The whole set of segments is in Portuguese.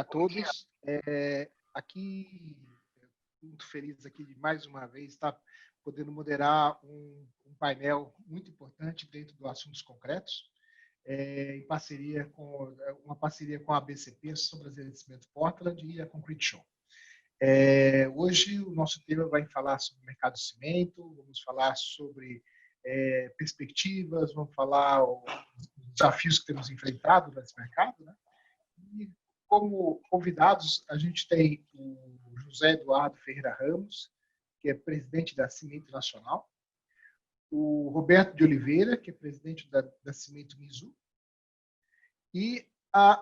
a todos. Aqui, muito feliz aqui de mais uma vez estar podendo moderar um painel muito importante dentro do Assuntos Concretos, em parceria com a BCP, sobre Cimento Portland e a Concrete Show. Hoje o nosso tema vai falar sobre o mercado de cimento, vamos falar sobre perspectivas, vamos falar os desafios que temos enfrentado nesse mercado, né? E como convidados a gente tem o José Eduardo Ferreira Ramos, que é presidente da Cimento Nacional, o Roberto de Oliveira, que é presidente da Cimento Mizu, e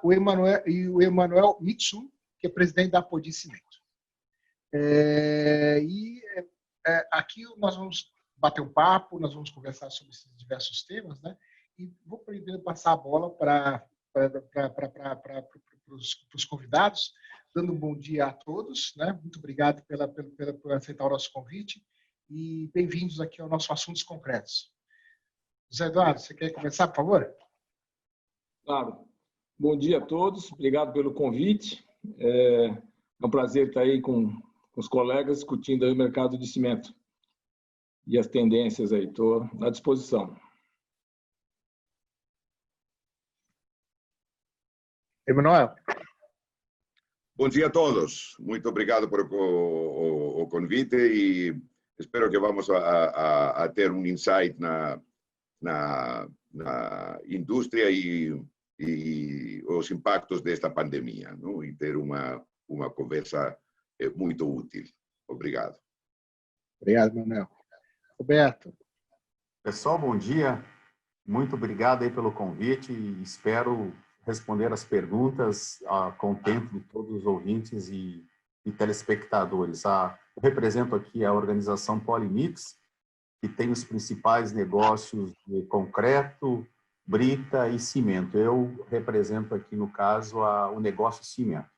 o Emanuel Mitsu, que é presidente da Apodi Cimento. Aqui nós vamos bater um papo, nós vamos conversar sobre esses diversos temas, né? E vou primeiro passar a bola para os convidados, dando um bom dia a todos, né? Muito obrigado por aceitar o nosso convite e bem-vindos aqui ao nosso Assuntos Concretos. José Eduardo, você quer começar, por favor? Claro. Bom dia a todos, obrigado pelo convite. É um prazer estar aí com os colegas discutindo aí o mercado de cimento e as tendências aí. Estou à disposição. Emanuel. Bom dia a todos. Muito obrigado por o convite e espero que vamos a ter um insight na indústria e os impactos desta pandemia, não? E ter uma conversa muito útil. Obrigado. Obrigado, Manuel. Roberto. Pessoal, bom dia. Muito obrigado aí pelo convite e espero responder as perguntas com o tempo de todos os ouvintes e telespectadores. Eu represento aqui a organização Polymix, que tem os principais negócios de concreto, brita e cimento. Eu represento aqui, no caso, o negócio cimento.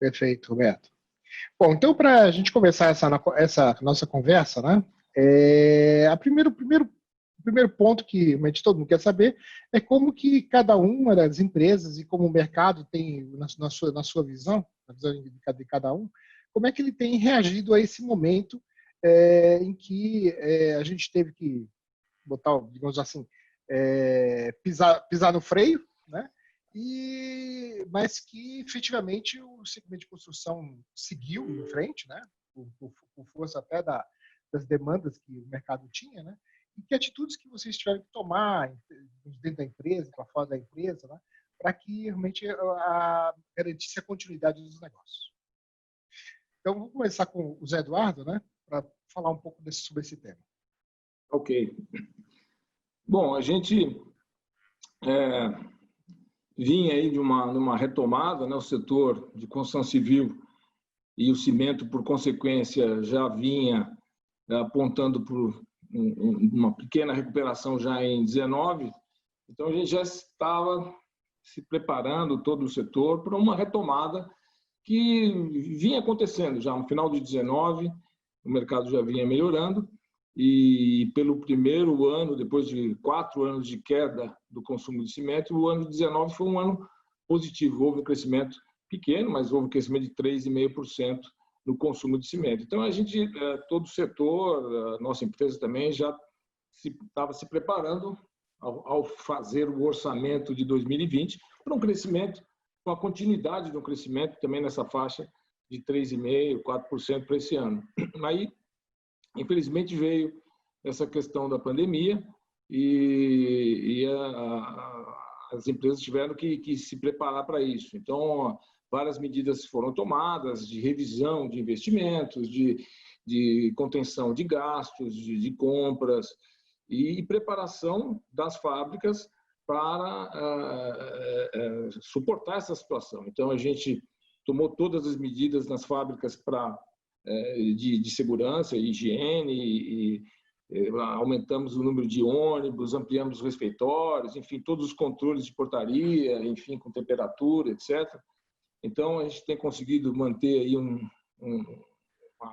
Perfeito, Roberto. Bom, então, para a gente começar essa nossa conversa, né? O primeiro ponto que realmente todo mundo quer saber é como que cada uma das empresas e como o mercado tem, na sua visão, na visão de cada um, como é que ele tem reagido a esse momento em que a gente teve que botar, digamos assim, pisar no freio, né? Mas que efetivamente o segmento de construção seguiu em frente, né? Por força até das demandas que o mercado tinha, né? E que atitudes que vocês tiveram que tomar dentro da empresa, para fora da empresa, né? Para que realmente garantisse a continuidade dos negócios. Então, vou começar com o Zé Eduardo, né? Para falar um pouco sobre esse tema. Ok. Bom, a gente vinha aí de uma retomada, né? O setor de construção civil e o cimento, por consequência, já vinha apontando por uma pequena recuperação já em 19. Então, a gente já estava se preparando, todo o setor, para uma retomada que vinha acontecendo já no final de 19, o mercado já vinha melhorando, e pelo primeiro ano, depois de 4 anos de queda do consumo de cimento, o ano de 19 foi um ano positivo. Houve um crescimento pequeno, mas houve um crescimento de 3,5% no consumo de cimento. Então, a gente, todo o setor, a nossa empresa também, já estava se preparando ao fazer o orçamento de 2020 para um crescimento, com a continuidade do crescimento também nessa faixa de 3,5%, 4% para esse ano. Aí, infelizmente, veio essa questão da pandemia e as empresas tiveram que se preparar para isso. Então, várias medidas foram tomadas de revisão de investimentos, de contenção de gastos, de compras e preparação das fábricas para suportar essa situação. Então, a gente tomou todas as medidas nas fábricas de segurança, higiene, aumentamos o número de ônibus, ampliamos os refeitórios, enfim, todos os controles de portaria, enfim, com temperatura, etc. Então, a gente tem conseguido manter aí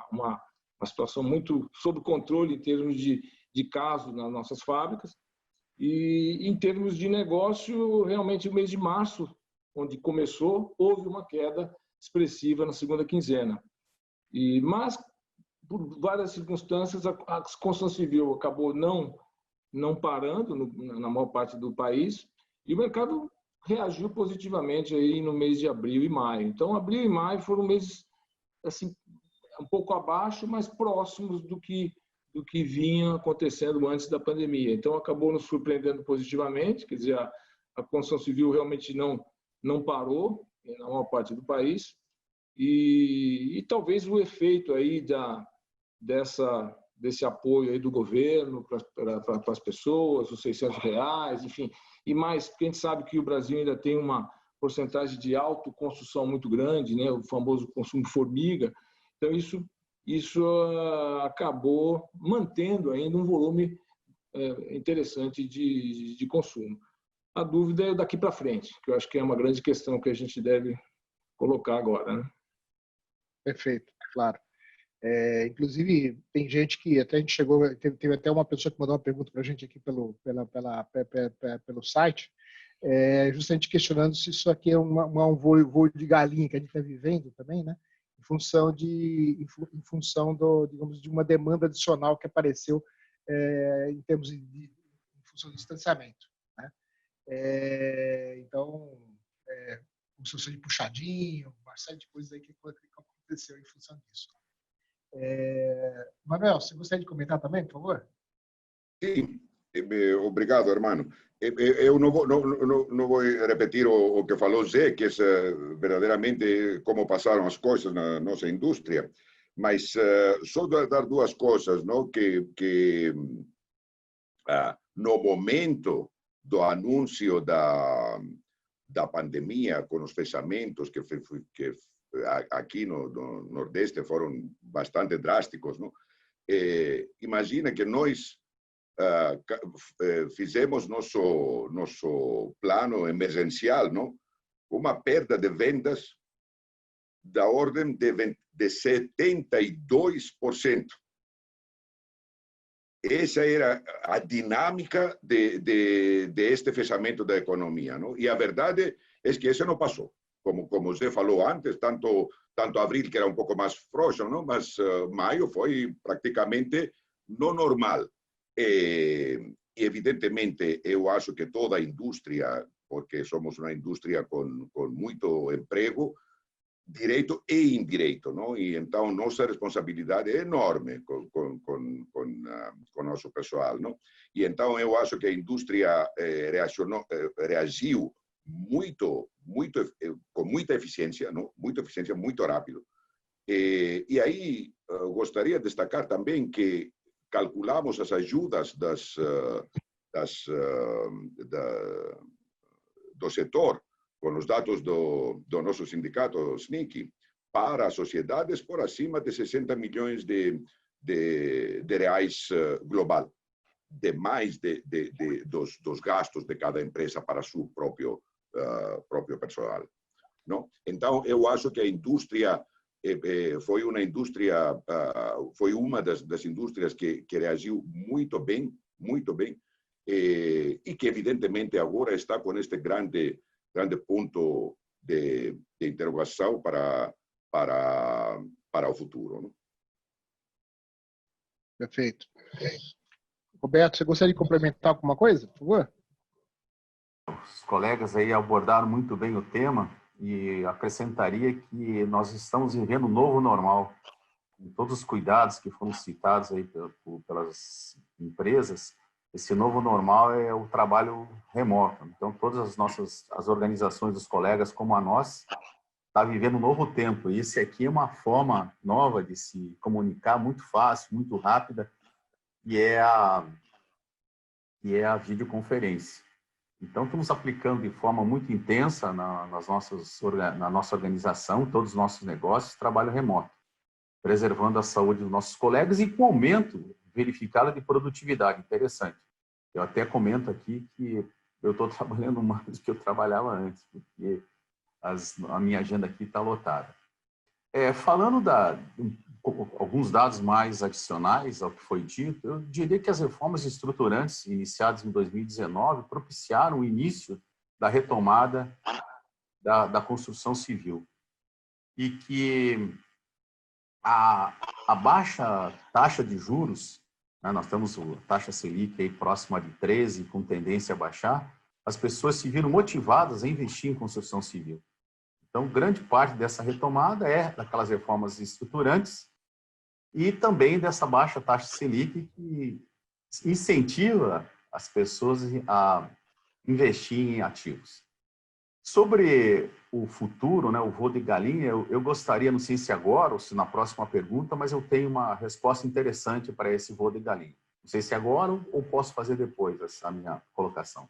uma situação muito sob controle em termos de casos nas nossas fábricas. E, em termos de negócio, realmente, o mês de março onde começou, houve uma queda expressiva na segunda quinzena. Mas, por várias circunstâncias, a construção civil acabou não parando na maior parte do país, e o mercado reagiu positivamente aí no mês de abril e maio. Então, abril e maio foram meses assim, um pouco abaixo, mas próximos do que vinha acontecendo antes da pandemia. Então, acabou nos surpreendendo positivamente, quer dizer, a construção civil realmente não parou na maior parte do país, e talvez o efeito aí desse apoio aí do governo para as pessoas, os R$600, enfim, e mais, porque a gente sabe que o Brasil ainda tem uma porcentagem de autoconstrução muito grande, né, o famoso consumo formiga. Então, isso acabou mantendo ainda um volume interessante de consumo. A dúvida é daqui para frente, que eu acho que é uma grande questão que a gente deve colocar agora, né? Perfeito, claro. Inclusive, tem gente que até a gente chegou, teve até uma pessoa que mandou uma pergunta para a gente aqui pelo site, justamente questionando se isso aqui é um voo de galinha que a gente está vivendo também, né? Em função digamos, de uma demanda adicional que apareceu em função do distanciamento, né? Então, como se fosse de puxadinho, uma série de coisas aí que aconteceu em função disso. Manuel, você gostaria de comentar também, por favor? Sim, obrigado, hermano. Eu não vou repetir o que falou Zé, que é verdadeiramente como passaram as coisas na nossa indústria, mas só dar duas coisas, não? Que no momento do anúncio da pandemia, com os fechamentos que aqui no Nordeste foram bastante drásticos, não? Imagina que nós fizemos nosso plano emergencial, não? Uma perda de vendas da ordem de 72%. Essa era a dinâmica de este fechamento da economia, não? E a verdade é que isso não passou. Como você falou antes, tanto abril, que era um pouco mais frouxo, não? Mas maio foi praticamente no normal. E, evidentemente, eu acho que toda a indústria, porque somos uma indústria com muito emprego, direito e indireito, não? E então nossa responsabilidade é enorme com nosso pessoal, não? E então eu acho que a indústria reagiu com muita eficiência, não? Muita eficiência, muito rápido. E aí gostaria de destacar também que calculamos as ajudas do setor com os dados do nosso sindicato SNIC para as sociedades por acima de 60 milhões de reais global, demais dos gastos de cada empresa para seu próprio pessoal, não? Então, eu acho que a indústria foi uma das indústrias que reagiu muito bem, e que evidentemente agora está com este grande ponto de interrogação para o futuro, não? Perfeito. Roberto, você gostaria de complementar alguma coisa, por favor? Os colegas aí abordaram muito bem o tema e acrescentaria que nós estamos vivendo um novo normal. Com todos os cuidados que foram citados aí pelas empresas, esse novo normal é o trabalho remoto. Então, todas as organizações dos colegas, como a nossa, está vivendo um novo tempo. E esse aqui é uma forma nova de se comunicar, muito fácil, muito rápida, e é a videoconferência. Então, estamos aplicando de forma muito intensa na nossa organização, todos os nossos negócios, trabalho remoto, preservando a saúde dos nossos colegas e com aumento verificado de produtividade. Interessante. Eu até comento aqui que eu estou trabalhando mais do que eu trabalhava antes, porque a minha agenda aqui está lotada. Falando alguns dados mais adicionais ao que foi dito, eu diria que as reformas estruturantes iniciadas em 2019 propiciaram o início da retomada da construção civil. E que a baixa taxa de juros, né, nós temos a taxa Selic aí próxima de 13, com tendência a baixar, as pessoas se viram motivadas a investir em construção civil. Então, grande parte dessa retomada é daquelas reformas estruturantes e também dessa baixa taxa Selic que incentiva as pessoas a investir em ativos. Sobre o futuro, né, o voo de galinha, eu gostaria, não sei se agora ou se na próxima pergunta, mas eu tenho uma resposta interessante para esse voo de galinha. Não sei se agora ou posso fazer depois a minha colocação.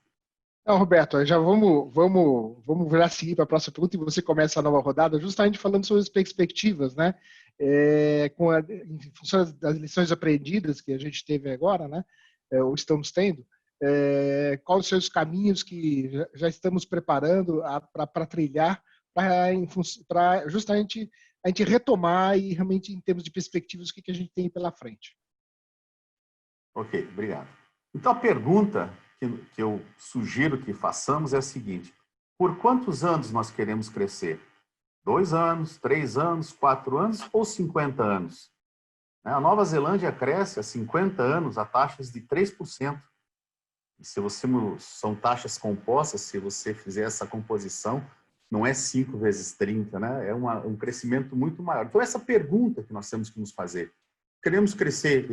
Não, Roberto, já vamos virar seguir para a próxima pergunta e você começa a nova rodada, justamente falando sobre as perspectivas, né? Em função das lições aprendidas que a gente teve agora, né? Ou estamos tendo, quais são os caminhos que já estamos preparando para trilhar, para justamente a gente retomar e realmente em termos de perspectivas o que a gente tem pela frente. Ok, obrigado. Então a pergunta que eu sugiro que façamos é a seguinte: por quantos anos nós queremos crescer? 2 anos, 3 anos, 4 anos ou 50 anos? A Nova Zelândia cresce há 50 anos a taxas de 3%. E são taxas compostas, se você fizer essa composição, não é 5 vezes 30, né? É um crescimento muito maior. Então, essa pergunta que nós temos que nos fazer: queremos crescer,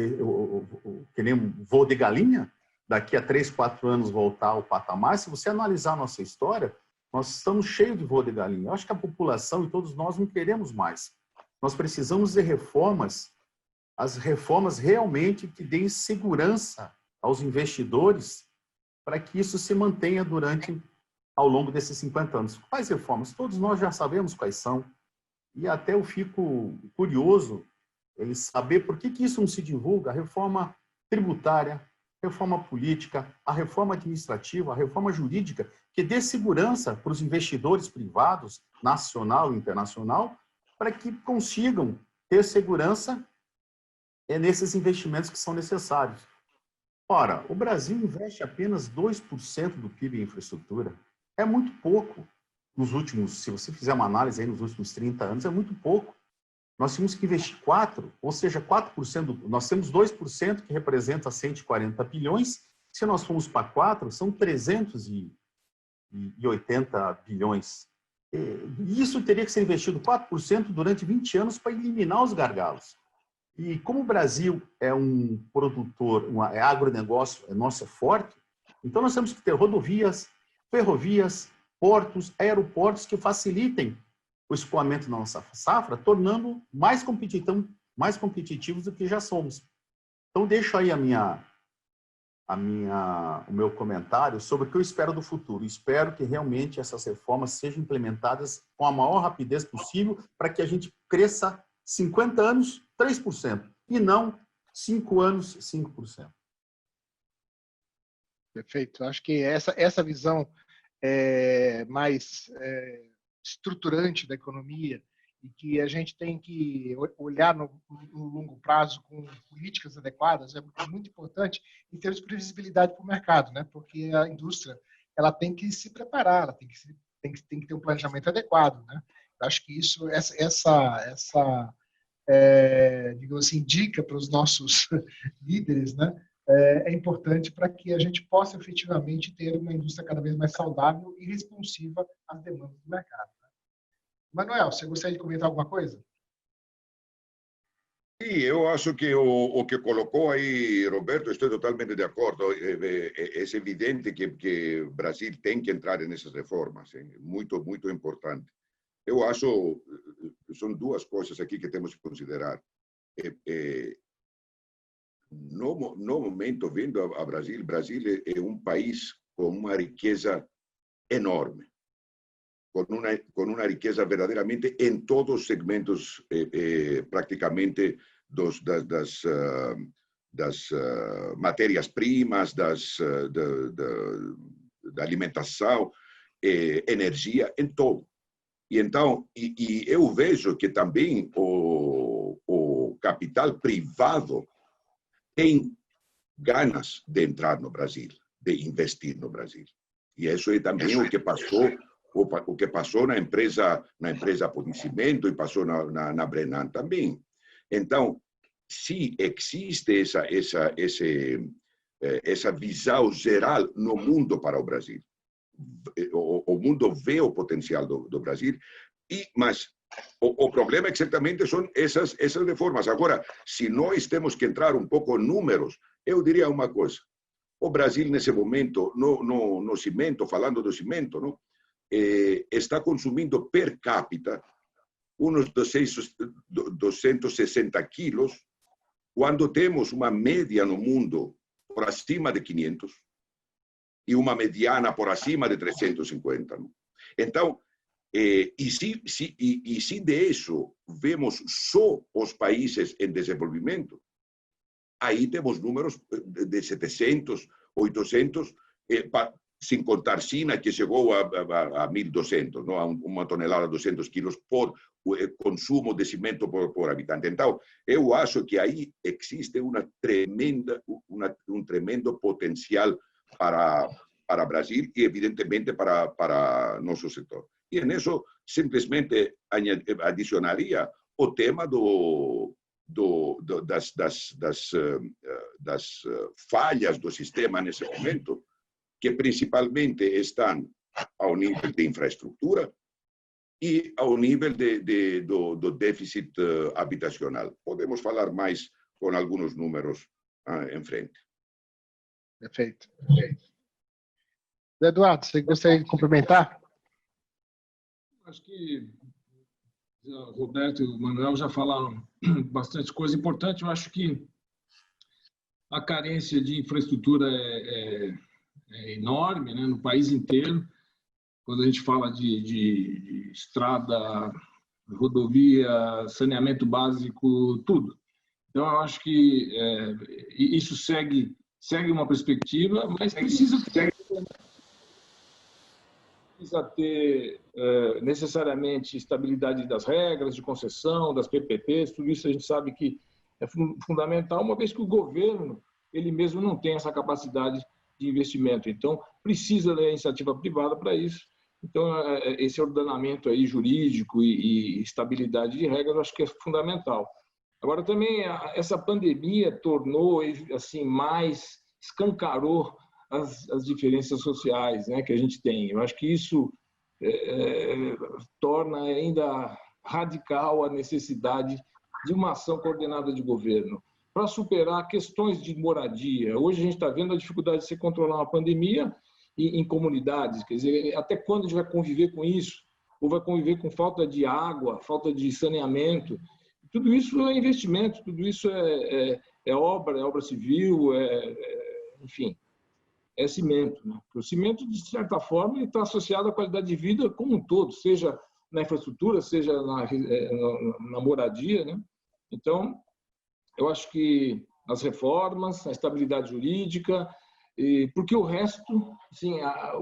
queremos voo de galinha? Daqui a 3, 4 anos voltar ao patamar? Se você analisar a nossa história, nós estamos cheios de voo de galinha. Eu acho que a população e todos nós não queremos mais. Nós precisamos de reformas, as reformas realmente que deem segurança aos investidores para que isso se mantenha ao longo desses 50 anos. Quais reformas? Todos nós já sabemos quais são. E até eu fico curioso em saber por que isso não se divulga. A reforma tributária, reforma política, a reforma administrativa, a reforma jurídica, que dê segurança para os investidores privados, nacional e internacional, para que consigam ter segurança nesses investimentos que são necessários. Ora, o Brasil investe apenas 2% do PIB em infraestrutura. É muito pouco. Se você fizer uma análise aí nos últimos 30 anos, é muito pouco. Nós tínhamos que investir 4%, ou seja, 4%. Nós temos 2% que representa 140 bilhões. Se nós formos para 4%, são 380 bilhões. E isso teria que ser investido 4% durante 20 anos para eliminar os gargalos. E como o Brasil é um produtor, é agronegócio, é forte, então nós temos que ter rodovias, ferrovias, portos, aeroportos que facilitem o escoamento da nossa safra, tornando mais competitivos do que já somos. Então, deixo aí o meu comentário sobre o que eu espero do futuro. Espero que realmente essas reformas sejam implementadas com a maior rapidez possível para que a gente cresça 50 anos, 3%, e não 5 anos, 5%. Perfeito. Acho que essa visão mais estruturante da economia e que a gente tem que olhar no longo prazo com políticas adequadas é muito importante em termos de previsibilidade para o mercado, né? Porque a indústria ela tem que se preparar, ela tem que ter um planejamento adequado, né? Eu acho que essa digamos assim, dica para os nossos líderes, né? É importante para que a gente possa efetivamente ter uma indústria cada vez mais saudável e responsiva às demandas do mercado. Manuel, você gostaria de comentar alguma coisa? Sim, eu acho que o que colocou aí, Roberto, estou totalmente de acordo. É evidente que o Brasil tem que entrar nessas reformas, muito, muito importante. Eu acho, são 2 coisas aqui que temos que considerar. No momento, vendo a Brasil é um país com uma riqueza enorme, com uma riqueza verdadeiramente em todos os segmentos, praticamente das matérias-primas, da alimentação, energia, em todo. E então, eu vejo que também o capital privado tem ganas de entrar no Brasil, de investir no Brasil. E isso é também o que passou o que passou na empresa Apodicimento e passou na Brenan também. Então, se existe essa visão geral no mundo para o Brasil, o mundo vê o potencial do Brasil, mas o problema é que certamente são essas reformas. Agora, se nós temos que entrar um pouco em números, eu diria uma coisa. O Brasil, nesse momento, no cimento, falando do cimento, não, está consumindo per capita uns 260 quilos, quando temos uma média no mundo por acima de 500 e uma mediana por acima de 350. Não? Então, se de isso vemos só os países em desenvolvimento, aí temos números de 700, 800, sem contar China, que chegou a 1.200, não? A uma tonelada, 200 quilos por consumo de cimento por habitante. Então, eu acho que aí existe um tremendo potencial para o Brasil e, evidentemente, para nosso setor. E nisso, simplesmente adicionaria o tema das falhas do sistema nesse momento, que principalmente estão ao nível de infraestrutura e ao nível do déficit habitacional. Podemos falar mais com alguns números em frente. Perfeito. Eduardo, você gostaria de complementar? Acho que o Roberto e o Manuel já falaram bastante coisa importante. Eu acho que a carência de infraestrutura é enorme, né, no país inteiro. Quando a gente fala de estrada, rodovia, saneamento básico, tudo. Então, eu acho que isso segue uma perspectiva, mas precisa ter necessariamente estabilidade das regras de concessão, das PPPs, tudo isso a gente sabe que é fundamental, uma vez que o governo ele mesmo não tem essa capacidade de investimento. Então, precisa da iniciativa privada para isso. Então, esse ordenamento aí jurídico e estabilidade de regras, eu acho que é fundamental. Agora, também, essa pandemia tornou, assim, escancarou as diferenças sociais, né, que a gente tem. Eu acho que isso torna ainda radical a necessidade de uma ação coordenada de governo para superar questões de moradia. Hoje a gente está vendo a dificuldade de se controlar uma pandemia em comunidades. Quer dizer, até quando a gente vai conviver com isso? Ou vai conviver com falta de água, falta de saneamento? Tudo isso é investimento, tudo isso é obra civil, enfim, é cimento. Né? O cimento, de certa forma, está associado à qualidade de vida como um todo, seja na infraestrutura, seja na moradia. Né? Então, eu acho que as reformas, a estabilidade jurídica, porque o resto, assim, a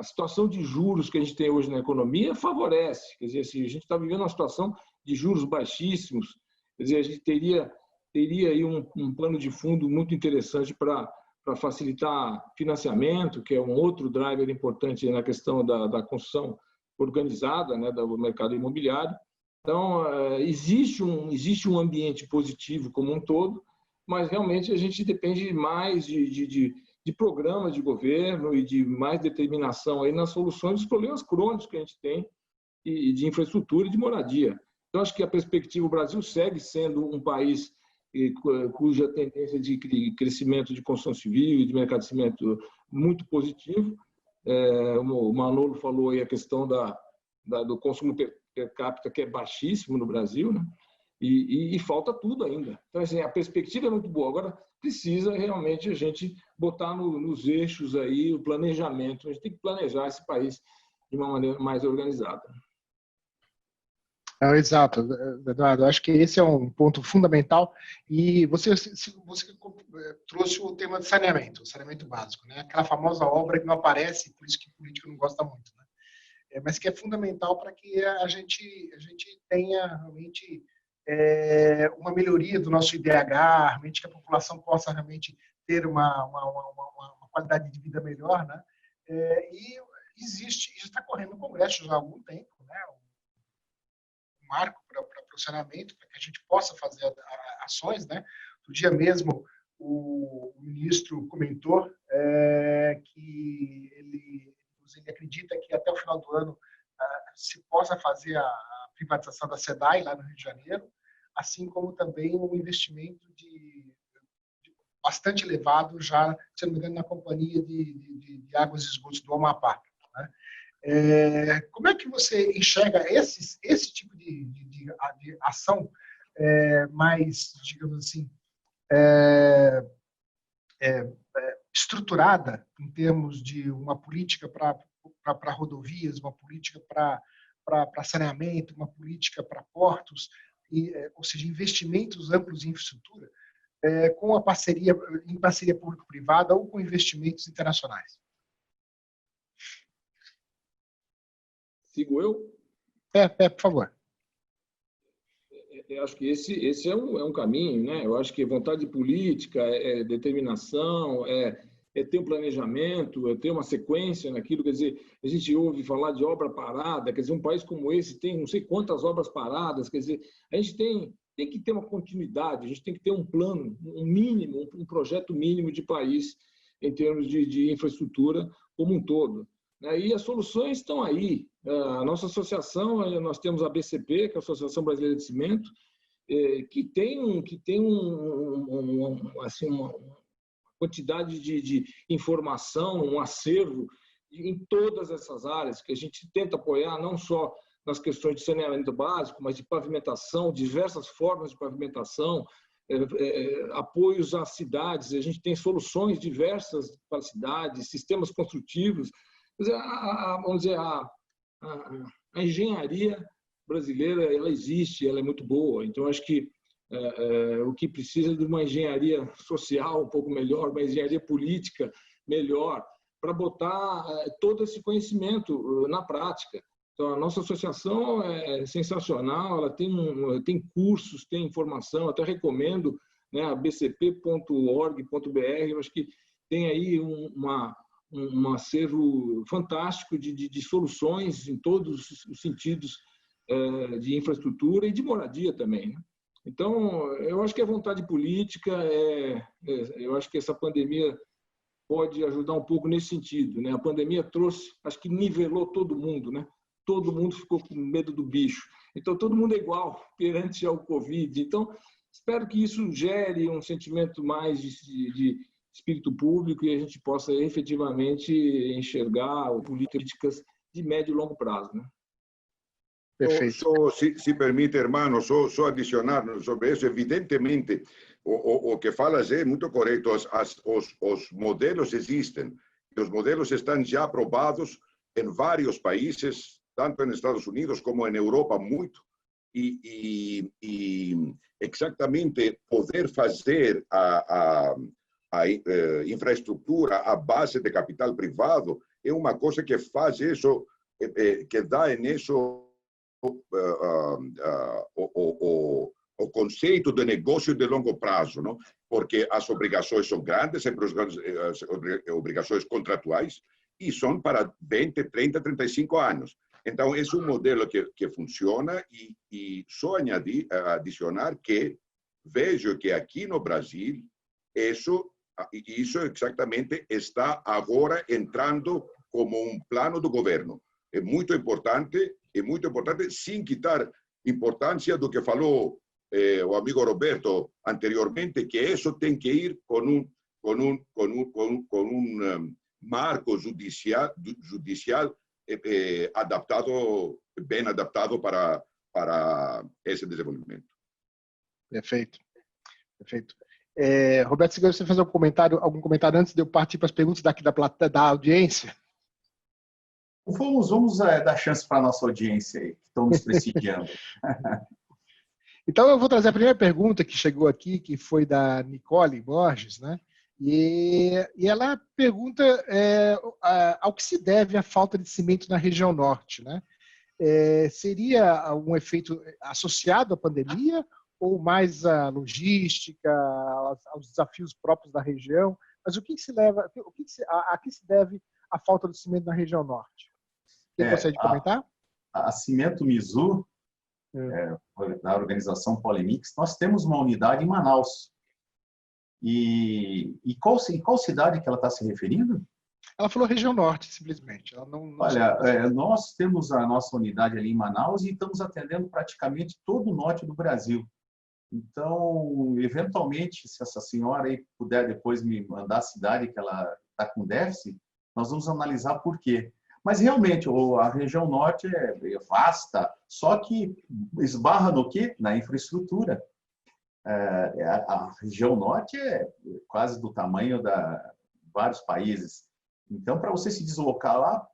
situação de juros que a gente tem hoje na economia favorece. Quer dizer, assim, a gente está vivendo uma situação de juros baixíssimos, quer dizer, a gente teria aí um plano de fundo muito interessante para facilitar financiamento, que é um outro driver importante na questão da construção organizada, né, do mercado imobiliário. Então, existe um ambiente positivo como um todo, mas realmente a gente depende mais de programas de governo e de mais determinação aí nas soluções dos problemas crônicos que a gente tem e de infraestrutura e de moradia. Então, acho que a perspectiva, o Brasil segue sendo um país cuja tendência de crescimento de construção civil e de mercado de cimento muito positivo. O Manolo falou aí a questão do consumo per capita, que é baixíssimo no Brasil, né? E falta tudo ainda. Então, assim, a perspectiva é muito boa. Agora, precisa realmente a gente botar nos eixos aí o planejamento. A gente tem que planejar esse país de uma maneira mais organizada. Exato, Eduardo. Acho que esse é um ponto fundamental. E você trouxe o tema de saneamento, o saneamento básico, né? Aquela famosa obra que não aparece, por isso que o político não gosta muito, né? Mas que é fundamental para que a gente tenha realmente uma melhoria do nosso IDH, realmente que a população possa realmente ter uma qualidade de vida melhor, né? existe, isso está correndo no Congresso já há algum tempo, né? Um marco para funcionamento, para que a gente possa fazer ações, né? No dia mesmo, o ministro comentou que ele acredita que até o final do ano se possa fazer a privatização da SEDAI, lá no Rio de Janeiro, assim como também um investimento bastante elevado, já, se não me engano, na Companhia de Águas e Esgotos do Amapá. Né? Como é que você enxerga esse tipo de ação mais, digamos assim, estruturada em termos de uma política para rodovias, uma política para saneamento, uma política para portos, ou seja, investimentos amplos em infraestrutura, com a parceria, em parceria público-privada ou com investimentos internacionais? Sigo eu? Por favor. Eu acho que esse é um caminho, né? Eu acho que vontade política, determinação, ter um planejamento, ter uma sequência naquilo. Quer dizer, a gente ouve falar de obra parada, quer dizer, um país como esse tem não sei quantas obras paradas, quer dizer, a gente tem que ter uma continuidade, a gente tem que ter um plano, um mínimo, um projeto mínimo de país em termos de infraestrutura como um todo. E as soluções estão aí. A nossa associação, nós temos a BCP, que é a Associação Brasileira de Cimento, que tem assim, uma quantidade de informação, um acervo em todas essas áreas, que a gente tenta apoiar, não só nas questões de saneamento básico, mas de pavimentação, diversas formas de pavimentação, apoios às cidades. A gente tem soluções diversas para cidades, sistemas construtivos. Vamos dizer, a engenharia brasileira, ela existe, ela é muito boa. Então, acho que o que precisa de uma engenharia social um pouco melhor, uma engenharia política melhor, para botar todo esse conhecimento na prática. Então, a nossa associação é sensacional, ela tem cursos, tem informação, até recomendo, né, a bcp.org.br, eu acho que tem aí um acervo fantástico de soluções em todos os sentidos de infraestrutura e de moradia também, né? Então, eu acho que é vontade política, eu acho que essa pandemia pode ajudar um pouco nesse sentido, né? A pandemia trouxe, acho que nivelou todo mundo, né? Todo mundo ficou com medo do bicho. Então, todo mundo é igual perante ao Covid. Então, espero que isso gere um sentimento mais de espírito público e a gente possa efetivamente enxergar políticas de médio e longo prazo, né? Perfeito. Se permite, hermano, só adicionar sobre isso, evidentemente, o que falas é muito correto. Os modelos existem, e os modelos estão já aprovados em vários países, tanto nos Estados Unidos como na Europa, muito. E exatamente poder fazer a infraestrutura à base de capital privado é uma coisa que faz isso, que dá nisso o conceito de negócio de longo prazo, não? Porque as obrigações são grandes, sempre as obrigações contratuais, e são para 20, 30, 35 anos. Então, é um modelo que funciona e só adicionar que vejo que aqui no Brasil, isso exatamente está agora entrando como um plano do governo. É muito importante, sem quitar importância do que falou o amigo Roberto anteriormente, que isso tem que ir com um marco judicial bem adaptado para esse desenvolvimento. Perfeito. Roberto, se você fazer algum comentário antes de eu partir para as perguntas daqui da audiência? Vamos dar chance para a nossa audiência aí, que estão nos prestigiando. Então, eu vou trazer a primeira pergunta que chegou aqui, que foi da Nicole Borges, né? E ela pergunta ao que se deve a falta de cimento na região norte, né? Seria um efeito associado à pandemia ou mais à logística, aos desafios próprios da região? Mas a que se deve a falta de cimento na região norte? Quem gostaria de comentar? A Cimento Mizu, da organização Polemix, nós temos uma unidade em Manaus. E qual cidade que ela está se referindo? Ela falou região norte, simplesmente. Ela não Olha, nós temos a nossa unidade ali em Manaus e estamos atendendo praticamente todo o norte do Brasil. Então, eventualmente, se essa senhora aí puder depois me mandar a cidade que ela está com déficit, nós vamos analisar por quê. Mas, realmente, a região norte é vasta, só que esbarra no quê? Na infraestrutura. A região norte é quase do tamanho de vários países. Então, para você se deslocar lá,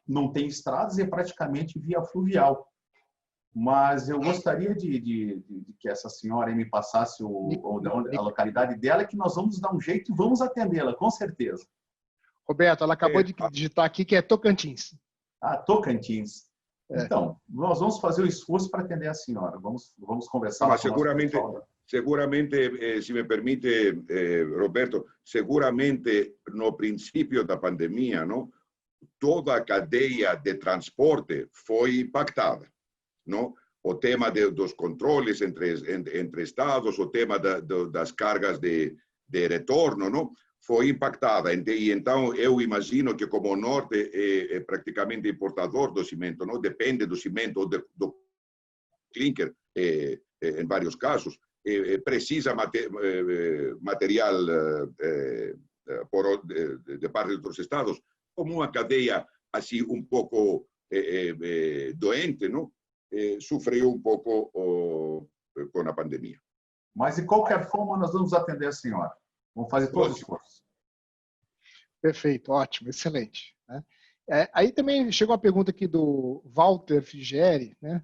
não tem estradas e é praticamente via fluvial. Mas eu gostaria de que essa senhora aí me passasse a localidade dela, que nós vamos dar um jeito e vamos atendê-la, com certeza. Roberto, ela acabou de digitar aqui que é Tocantins. Tocantins. Então, nós vamos fazer o esforço para atender a senhora. Vamos conversar com seguramente, se me permite, Roberto, seguramente no princípio da pandemia, não, toda a cadeia de transporte foi impactada, não? O tema dos controles entre estados, o tema das cargas de retorno, não, foi impactada. E então eu imagino que como o norte é praticamente importador do cimento, não, depende do cimento ou do clinker em vários casos, precisa material de parte de outros estados, como uma cadeia assim um pouco doente, não? Sofreu um pouco com a pandemia. Mas, de qualquer forma, nós vamos atender a senhora. Vamos fazer todo o esforço. Perfeito, ótimo, excelente. Aí também chegou a pergunta aqui do Walter Figeri, né?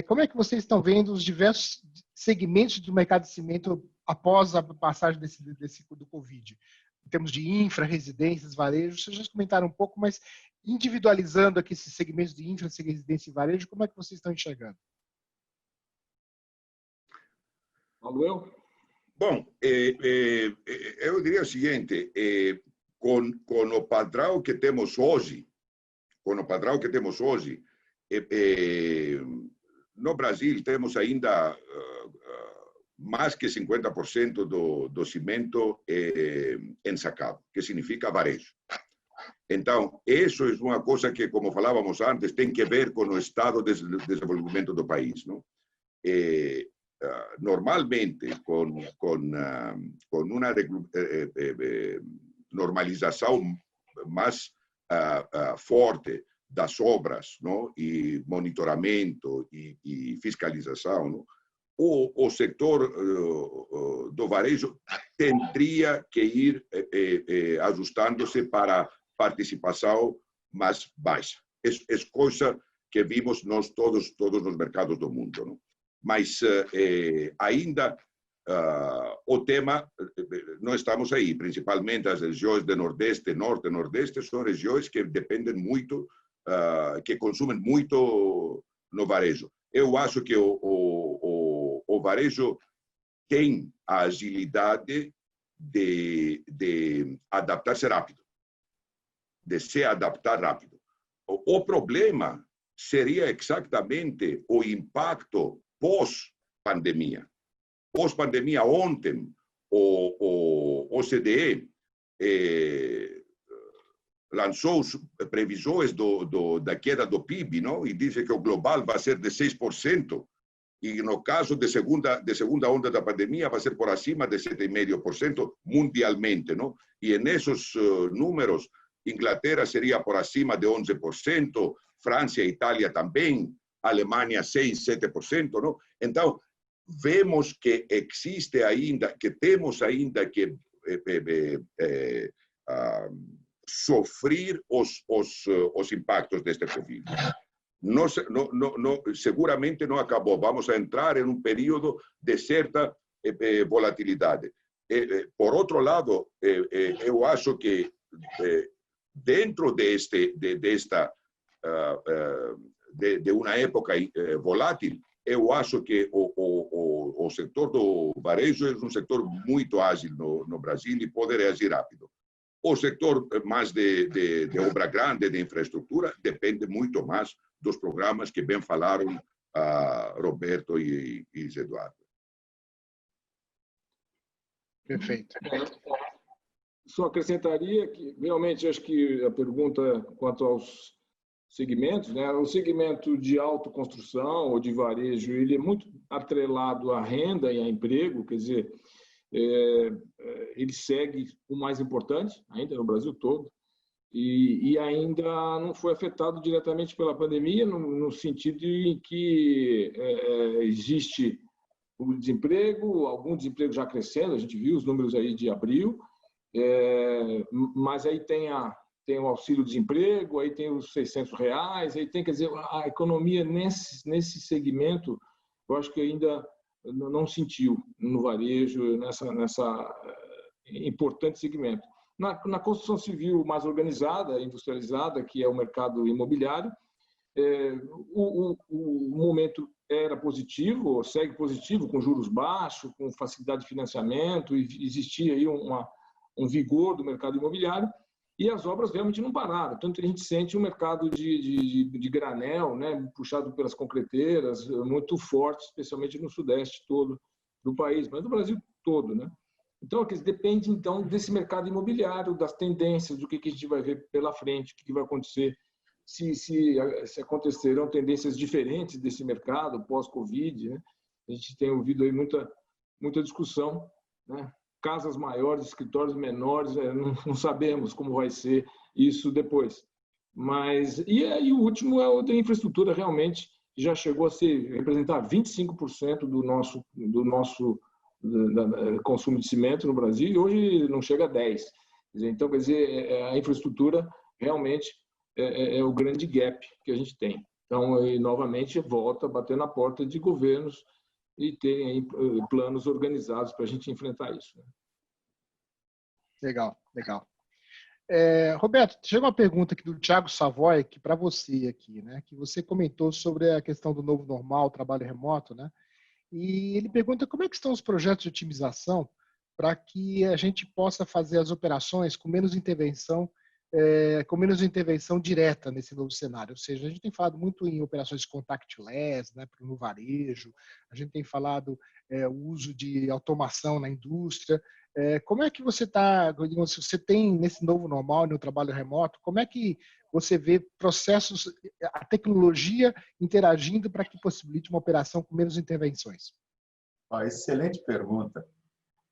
Como é que vocês estão vendo os diversos segmentos do mercado de cimento após a passagem do Covid? Em termos de infra, residências, varejo, vocês já comentaram um pouco, mas individualizando aqui esses segmentos de infra, residência e varejo, como é que vocês estão enxergando? Manuel? Bom, eu diria o seguinte, com o padrão que temos hoje, no Brasil temos ainda mais que 50% do cimento ensacado, que significa varejo. Então, isso é uma coisa que, como falávamos antes, tem que ver com o estado de desenvolvimento do país, não? Normalmente, com uma normalização mais forte das obras, não? E monitoramento e fiscalização, não? O setor do varejo teria que ir ajustando-se para participação mais baixa. É coisa que vimos nós todos nos mercados do mundo, não? Mas ainda o tema, não estamos aí, principalmente as regiões do Nordeste, Norte e Nordeste, são regiões que dependem muito, que consumem muito no varejo. Eu acho que o varejo tem a agilidade de adaptar-se rápido, de se adaptar rápido. O problema seria exatamente o impacto pós-pandemia. Pós-pandemia, ontem, o OCDE lançou previsões da queda do PIB, não? E disse que o global vai ser de 6%, e no caso de segunda onda da pandemia vai ser por acima de 7,5% mundialmente, não? E nesses números, Inglaterra seria por acima de 11%, França e Itália também, Alemanha 6, 7%, não? Então, vemos que existe ainda, que temos ainda que sofrer os impactos deste Covid. Seguramente não acabou. Vamos a entrar em um período de certa volatilidade. Por outro lado, eu acho que dentro de uma época volátil, eu acho que o setor do varejo é um setor muito ágil no Brasil e pode reagir rápido. O setor mais de obra grande, de infraestrutura, depende muito mais dos programas que bem falaram Roberto e Eduardo. Perfeito. Só acrescentaria que, realmente, acho que a pergunta quanto aos segmentos, né? O segmento de autoconstrução ou de varejo, ele é muito atrelado à renda e a emprego, quer dizer, ele segue o mais importante, ainda no Brasil todo, e ainda não foi afetado diretamente pela pandemia, no sentido em que existe o desemprego, algum desemprego já crescendo, a gente viu os números aí de abril, mas aí tem o auxílio-desemprego, aí tem os R$600, aí tem, quer dizer, a economia nesse segmento, eu acho que ainda não sentiu no varejo, nessa importante segmento. Na construção civil mais organizada, industrializada, que é o mercado imobiliário, o momento era positivo, segue positivo, com juros baixos, com facilidade de financiamento, e existia aí um vigor do mercado imobiliário, e as obras realmente não pararam. Tanto que a gente sente um mercado de granel, né, puxado pelas concreteiras, muito forte, especialmente no sudeste todo do país, mas no Brasil todo, né? Então, depende, então, desse mercado imobiliário, das tendências, do que a gente vai ver pela frente, o que vai acontecer, se acontecerão tendências diferentes desse mercado pós-Covid, né? A gente tem ouvido aí muita discussão, né? Casas maiores, escritórios menores, não sabemos como vai ser isso depois. Mas, e o último é o da infraestrutura, realmente já chegou a representar 25% do nosso consumo de cimento no Brasil, e hoje não chega a 10%. Então, quer dizer, a infraestrutura realmente é o grande gap que a gente tem. Então, novamente, volta a bater na porta de governos e terem aí planos organizados para a gente enfrentar isso. Legal, legal. Roberto, chega uma pergunta aqui do Thiago Savoy, que para você aqui, né? Que você comentou sobre a questão do novo normal, trabalho remoto, né? E ele pergunta como é que estão os projetos de otimização para que a gente possa fazer as operações com menos intervenção direta nesse novo cenário. Ou seja, a gente tem falado muito em operações contactless, né, no varejo, a gente tem falado o uso de automação na indústria. Como é que você se você tem nesse novo normal, no trabalho remoto, como é que você vê processos, a tecnologia interagindo para que possibilite uma operação com menos intervenções? Excelente pergunta.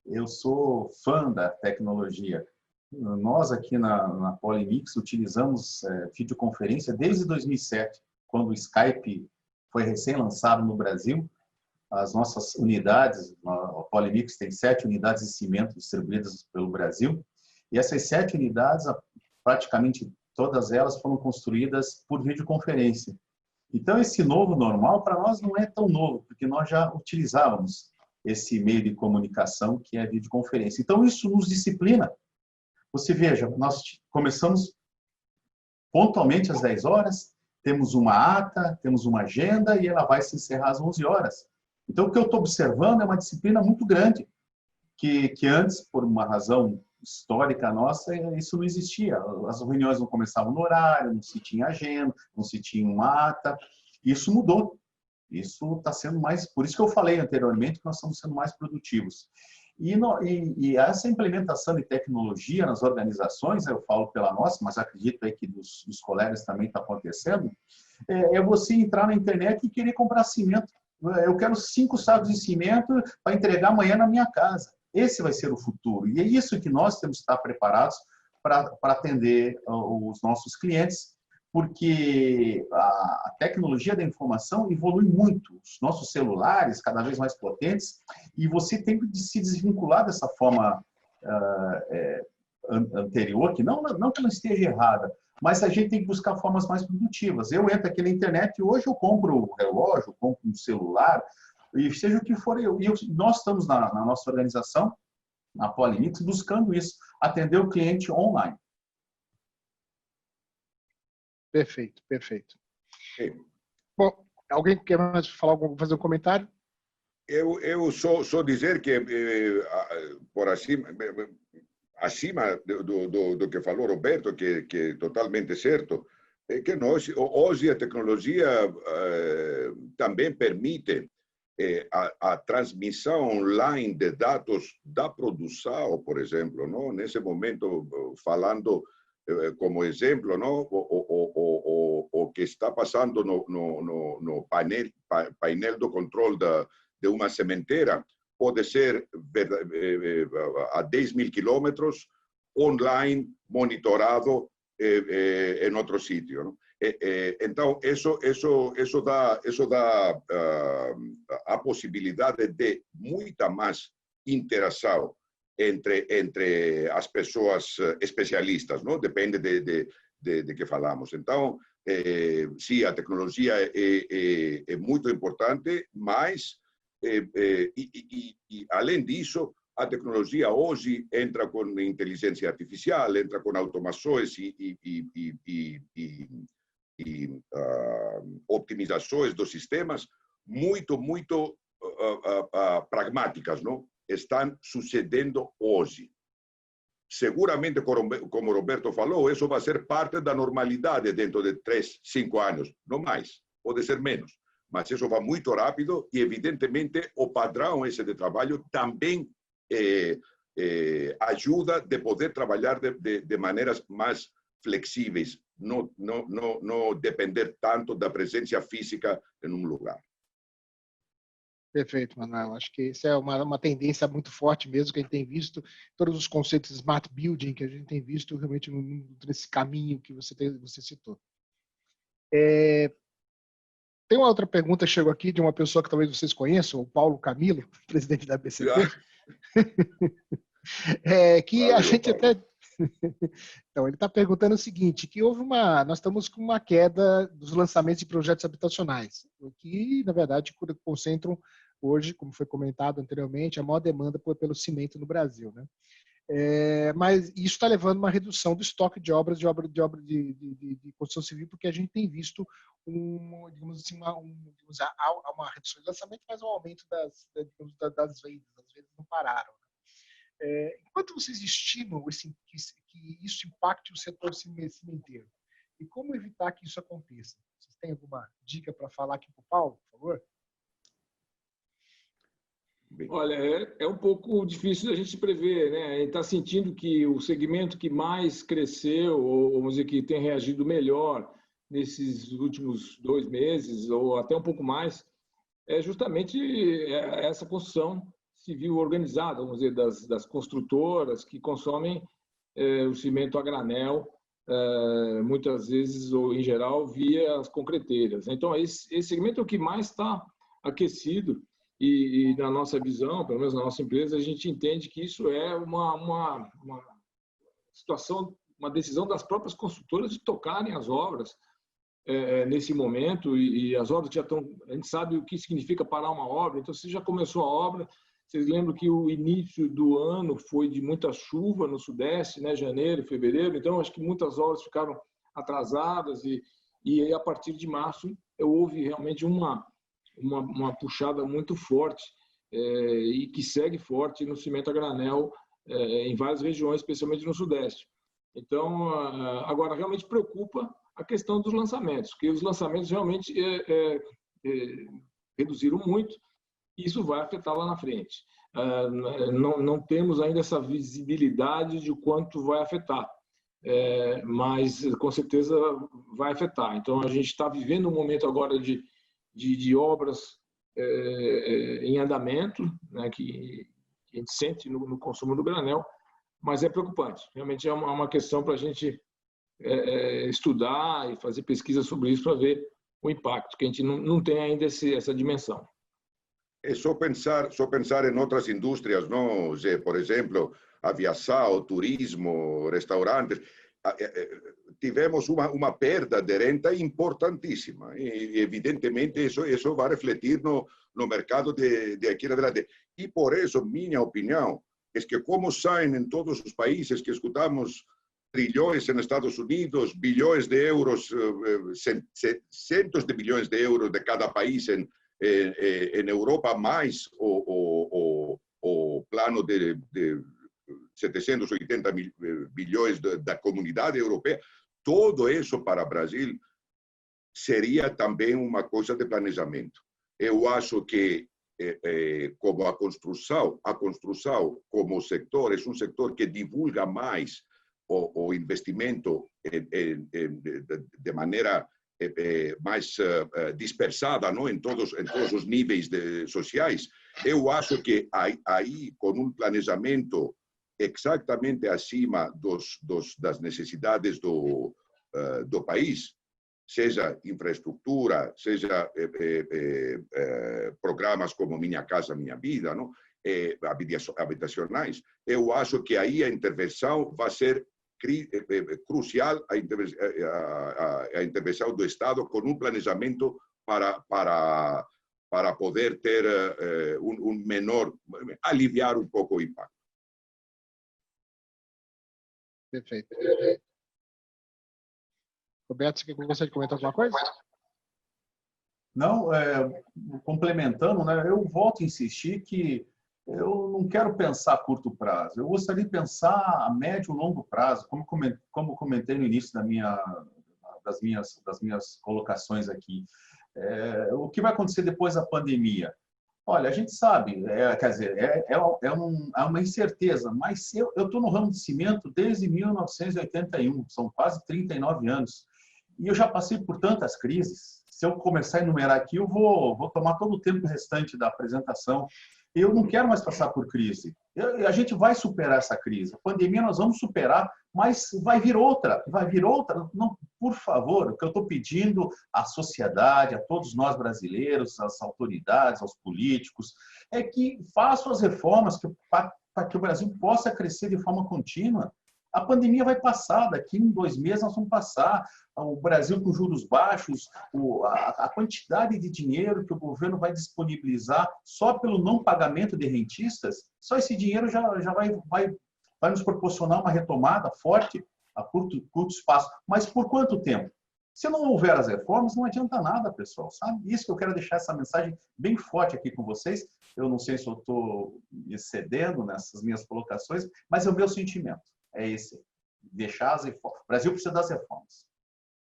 Eu sou fã da tecnologia. Nós aqui na Polimix utilizamos videoconferência desde 2007, quando o Skype foi recém-lançado no Brasil. As nossas unidades, a Polimix tem 7 unidades de cimento distribuídas pelo Brasil, e essas 7 unidades, praticamente todas elas foram construídas por videoconferência. Então, esse novo normal, para nós, não é tão novo, porque nós já utilizávamos esse meio de comunicação que é a videoconferência. Então, isso nos disciplina. Você veja, nós começamos pontualmente às 10 horas, temos uma ata, temos uma agenda e ela vai se encerrar às 11 horas. Então, o que eu estou observando é uma disciplina muito grande, que antes, por uma razão histórica nossa, isso não existia. As reuniões não começavam no horário, não se tinha agenda, não se tinha uma ata. Isso mudou. Isso está sendo mais... Por isso que eu falei anteriormente que nós estamos sendo mais produtivos. E essa implementação de tecnologia nas organizações, eu falo pela nossa, mas acredito aí que dos colegas também está acontecendo, é você entrar na internet e querer comprar cimento. Eu quero 5 sacos de cimento para entregar amanhã na minha casa. Esse vai ser o futuro. E é isso que nós temos que estar preparados para atender os nossos clientes, porque a tecnologia da informação evolui muito. Os nossos celulares, cada vez mais potentes, e você tem que se desvincular dessa forma anterior, que não que não esteja errada, mas a gente tem que buscar formas mais produtivas. Eu entro aqui na internet e hoje eu compro um relógio, eu compro um celular, e seja o que for, nós estamos na nossa organização, na Polimix, buscando isso, atender o cliente online. Perfeito, perfeito. Bom, alguém quer mais falar, fazer um comentário? Eu só dizer que, por assim, acima do que falou Roberto, que é totalmente certo, é que hoje a tecnologia também permite a transmissão online de dados da produção, por exemplo, não? Nesse momento, falando como exemplo, não? O que está passando no painel do controle de uma sementeira pode ser a 10.000 quilômetros online, monitorado em outro sítio, não? Então, isso dá a possibilidade de muita mais interação entre as pessoas especialistas, não? Depende de que falamos. Então, sim, a tecnologia é muito importante, mas, além disso, a tecnologia hoje entra com inteligência artificial, entra com automações e optimizações dos sistemas muito pragmáticas, não? Estão sucedendo hoje. Seguramente, como o Roberto falou, isso vai ser parte da normalidade dentro de 3, 5 anos, não mais, pode ser menos. Mas isso vai muito rápido e, evidentemente, o padrão esse de trabalho também ajuda de poder trabalhar de maneiras mais flexíveis, não depender tanto da presença física em um lugar. Perfeito, Manuel. Acho que isso é uma tendência muito forte mesmo, que a gente tem visto, todos os conceitos de smart building que a gente tem visto realmente nesse caminho que você citou. Tem uma outra pergunta que chegou aqui de uma pessoa que talvez vocês conheçam, o Paulo Camilo, presidente da BCP. Que a gente até... Então, ele está perguntando o seguinte, que nós estamos com uma queda dos lançamentos de projetos habitacionais, que, na verdade, concentram hoje, como foi comentado anteriormente, a maior demanda pelo cimento no Brasil, né? Mas isso está levando a uma redução do estoque de obras de construção civil, porque a gente tem visto uma redução de lançamento, mas um aumento das vendas. As vendas não pararam. Enquanto vocês estimam que isso impacte o setor cimenteiro? E como evitar que isso aconteça? Vocês têm alguma dica para falar aqui para o Paulo, por favor? Olha, é um pouco difícil a gente prever, né? A gente está sentindo que o segmento que mais cresceu, ou vamos dizer, que tem reagido melhor nesses últimos 2 meses, ou até um pouco mais, é justamente essa construção civil organizada, vamos dizer, das construtoras que consomem o cimento a granel, muitas vezes, ou em geral, via as concreteiras. Então, esse segmento é o que mais está aquecido e, na nossa visão, pelo menos na nossa empresa, a gente entende que isso é uma situação, uma decisão das próprias construtoras de tocarem as obras nesse momento, e as obras já estão... A gente sabe o que significa parar uma obra, então, se já começou a obra... Vocês lembram que o início do ano foi de muita chuva no Sudeste, né? Janeiro, fevereiro, então acho que muitas obras ficaram atrasadas e aí, a partir de março houve realmente uma puxada muito forte e que segue forte no cimento a granel em várias regiões, especialmente no Sudeste. Então, agora realmente preocupa a questão dos lançamentos, porque os lançamentos realmente reduziram muito. Isso vai afetar lá na frente. Não temos ainda essa visibilidade de quanto vai afetar, mas com certeza vai afetar. Então, a gente está vivendo um momento agora de obras em andamento, né, que a gente sente no consumo do granel, mas é preocupante. Realmente é uma questão para a gente estudar e fazer pesquisa sobre isso para ver o impacto, que a gente não tem ainda essa dimensão. É só pensar em outras indústrias, não, Zé? Por exemplo, aviação, turismo, restaurantes. Tivemos uma perda de renda importantíssima e, evidentemente, isso vai refletir no mercado de aqui em adelante. E, por isso, minha opinião é que, como saem em todos os países que escutamos trilhões nos Estados Unidos, bilhões de euros, centos de bilhões de euros de cada país em Europa, mais o plano de 780 bilhões da comunidade europeia. Tudo isso para o Brasil seria também uma coisa de planejamento. Eu acho que, como a construção como setor, é um setor que divulga mais o investimento de maneira mais dispersada, não, em todos os níveis sociais. Eu acho que aí, com um planejamento exatamente acima das necessidades do país, seja infraestrutura, seja programas como Minha Casa Minha Vida, não? Habitacionais, eu acho que aí a intervenção vai ser crucial, a intervenção do Estado com um planejamento para poder ter menor, aliviar um pouco o impacto. Perfeito. Roberto, você gostaria de comentar alguma coisa? Não, complementando, né, eu volto a insistir que eu não quero pensar a curto prazo. Eu gostaria de pensar a médio e longo prazo, como comentei no início das minhas colocações aqui. O que vai acontecer depois da pandemia? Olha, a gente sabe, quer dizer, é uma incerteza, mas eu estou no ramo de cimento desde 1981, são quase 39 anos, e eu já passei por tantas crises. Se eu começar a enumerar aqui, eu vou tomar todo o tempo restante da apresentação. Eu não quero mais passar por crise. A gente vai superar essa crise. A pandemia nós vamos superar, mas vai vir outra. Não, por favor, o que eu estou pedindo à sociedade, a todos nós brasileiros, às autoridades, aos políticos, é que façam as reformas para que o Brasil possa crescer de forma contínua. A pandemia vai passar, daqui em 2 meses nós vamos passar. O Brasil com juros baixos, a quantidade de dinheiro que o governo vai disponibilizar só pelo não pagamento de rentistas, só esse dinheiro já vai nos proporcionar uma retomada forte a curto espaço. Mas por quanto tempo? Se não houver as reformas, não adianta nada, pessoal, sabe? Isso que eu quero deixar essa mensagem bem forte aqui com vocês. Eu não sei se eu estou me excedendo nessas minhas colocações, mas é o meu sentimento. É esse, deixar as reformas. O Brasil precisa das reformas.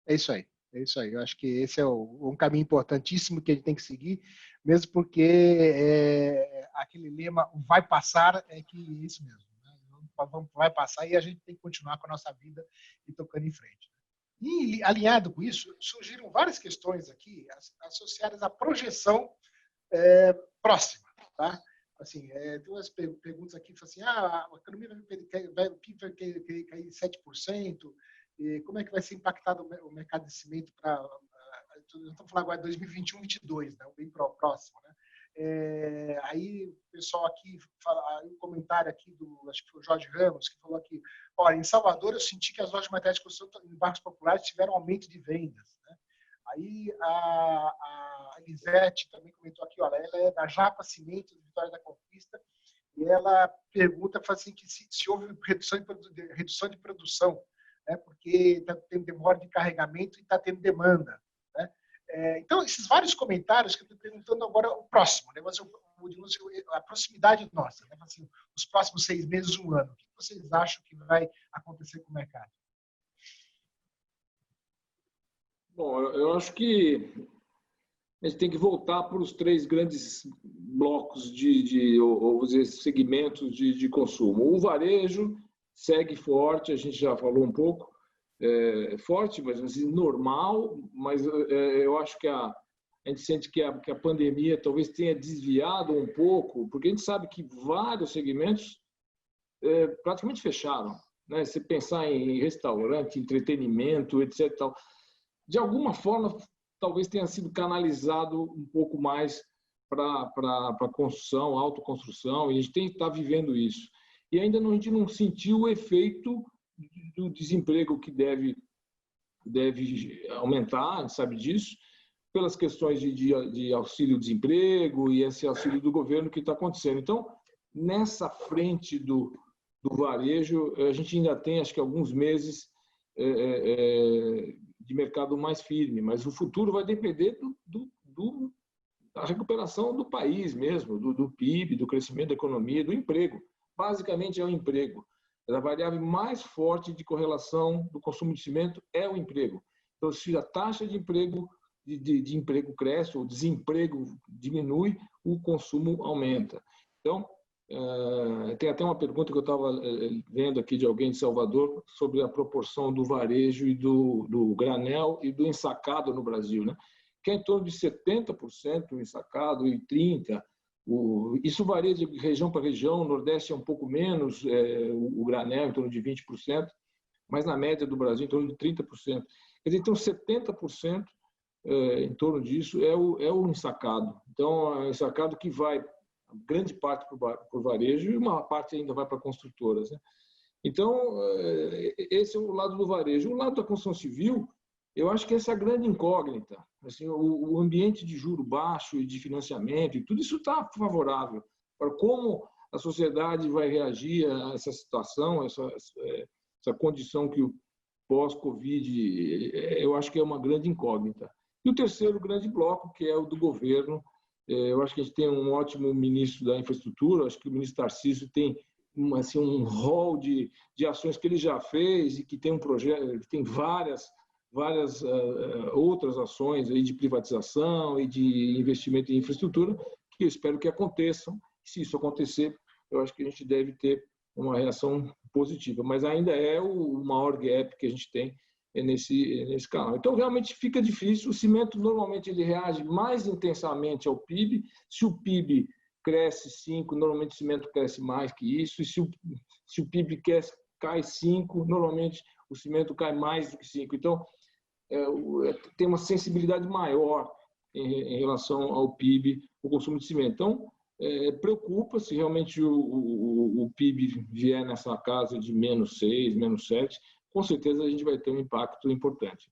É isso aí. Eu acho que esse é um caminho importantíssimo que a gente tem que seguir, mesmo porque aquele lema, vai passar, é que é isso mesmo. Né? Vai passar e a gente tem que continuar com a nossa vida e tocando em frente. E alinhado com isso, surgiram várias questões aqui associadas à projeção próxima, tá? Assim, tem umas perguntas aqui, assim, a economia o PIB vai cair 7%, e como é que vai ser impactado o mercado de cimento para... Estamos falando agora de 2021, 2022, né, bem próximo, né? Aí o pessoal aqui, um comentário aqui acho que foi o Jorge Ramos, que falou aqui, olha, em Salvador eu senti que as lojas de materiais de construção em bairros populares tiveram aumento de vendas, né? Aí a Elisete também comentou aqui, olha, ela é da Japa Cimento, de Vitória da Conquista, e ela pergunta assim, que se houve redução de produção, né, porque está tendo demora de carregamento e está tendo demanda. Né? Então, esses vários comentários que eu estou perguntando agora, o próximo, né, a proximidade nossa, né, assim, os próximos 6 meses, 1 ano, o que vocês acham que vai acontecer com o mercado? Bom, eu acho que a gente tem que voltar para os 3 grandes blocos ou dizer, segmentos de consumo. O varejo segue forte, a gente já falou um pouco, forte, mas assim, normal, mas eu acho que a gente sente que a pandemia talvez tenha desviado um pouco, porque a gente sabe que vários segmentos praticamente fecharam. Né? Se pensar em restaurante, entretenimento, etc. Tal, de alguma forma, talvez tenha sido canalizado um pouco mais para construção, autoconstrução, e a gente está vivendo isso. E ainda a gente não sentiu o efeito do desemprego que deve aumentar, a gente sabe disso, pelas questões de auxílio-desemprego e esse auxílio do governo que está acontecendo. Então, nessa frente do varejo, a gente ainda tem, acho que, alguns meses de mercado mais firme, mas o futuro vai depender da recuperação do país mesmo, do PIB, do crescimento da economia, do emprego. Basicamente é o emprego. A variável mais forte de correlação do consumo de cimento é o emprego. Então, se a taxa de emprego cresce, ou desemprego diminui, o consumo aumenta. Então, tem até uma pergunta que eu estava vendo aqui de alguém de Salvador sobre a proporção do varejo e do granel e do ensacado no Brasil, né? Que é em torno de 70% o ensacado e 30%. Isso varia de região para região, o Nordeste é um pouco menos, o granel em torno de 20%, mas na média do Brasil em torno de 30%. Quer dizer, então 70% em torno disso é o ensacado. Então, é o ensacado que vai, grande parte para o varejo e uma parte ainda vai para construtoras, né? Então, esse é o lado do varejo. O lado da construção civil, eu acho que essa é a grande incógnita. Assim, o ambiente de juro baixo e de financiamento, e tudo isso está favorável para como a sociedade vai reagir a essa situação, essa condição que o pós-Covid, eu acho que é uma grande incógnita. E o terceiro grande bloco, que é o do governo, eu acho que a gente tem um ótimo ministro da infraestrutura, acho que o ministro Tarcísio tem um rol de ações que ele já fez e que tem um projeto, que tem várias outras ações aí de privatização e de investimento em infraestrutura, que eu espero que aconteçam. Se isso acontecer, eu acho que a gente deve ter uma reação positiva, mas ainda é o maior gap que a gente tem nesse canal. Então, realmente fica difícil. O cimento, normalmente, ele reage mais intensamente ao PIB. Se o PIB cresce 5%, normalmente o cimento cresce mais que isso. E se o PIB cai 5%, normalmente o cimento cai mais do que 5%. Então, tem uma sensibilidade maior em relação ao PIB, o consumo de cimento. Então, preocupa se realmente o PIB vier nessa casa de -6%, -7%, com certeza a gente vai ter um impacto importante.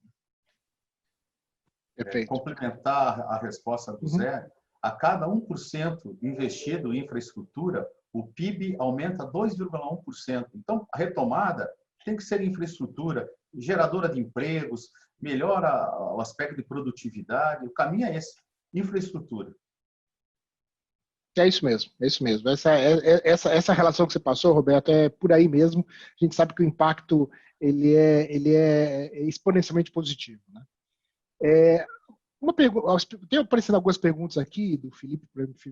Complementar a resposta do Zé, a cada 1% investido em infraestrutura, o PIB aumenta 2,1%. Então, a retomada tem que ser infraestrutura, geradora de empregos, melhora o aspecto de produtividade. O caminho é esse, infraestrutura. É isso mesmo, é isso mesmo. Essa relação que você passou, Roberto, é por aí mesmo. A gente sabe que o impacto ele é exponencialmente positivo, né? Tem aparecendo algumas perguntas aqui do Felipe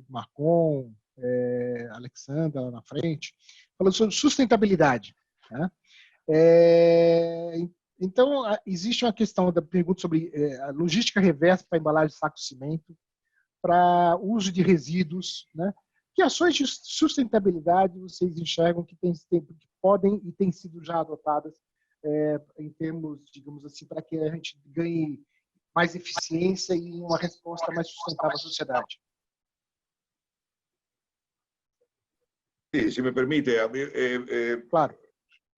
Marcon, Alexandra lá na frente, falando sobre sustentabilidade, né? Então, existe uma questão da pergunta sobre a logística reversa para embalagem de saco de cimento, para uso de resíduos, né? Que ações de sustentabilidade vocês enxergam que podem e têm sido já adotadas em termos, digamos assim, para que a gente ganhe mais eficiência e uma resposta mais sustentável à sociedade? Sim, se me permite, claro.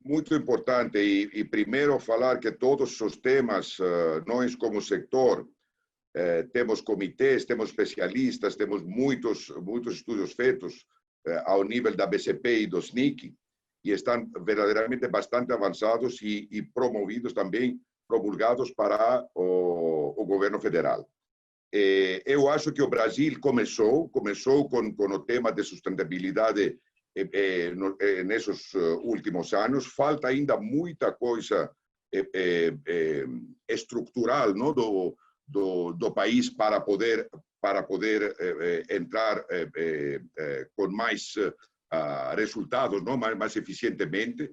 Muito importante e primeiro falar que todos os temas, nós como sector, temos comitês, temos especialistas, temos muitos estudos feitos ao nível da BCP e do SNIC, e estão verdadeiramente bastante avançados e promovidos também, promulgados para o governo federal. Eu acho que o Brasil começou com o tema de sustentabilidade nesses últimos anos. Falta ainda muita coisa estrutural, não, do país para poder entrar com mais resultados, não, mais eficientemente.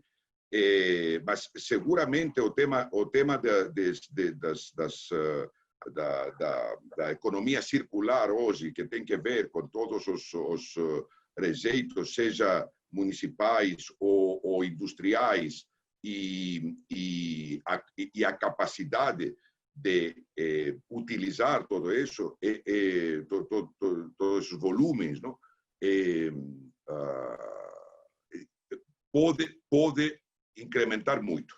Mas seguramente o tema da economia circular hoje, que tem que ver com todos os rejeitos, seja municipais ou industriais, e a capacidade de utilizar todo isso, todos os volumes, não? Pode incrementar muito.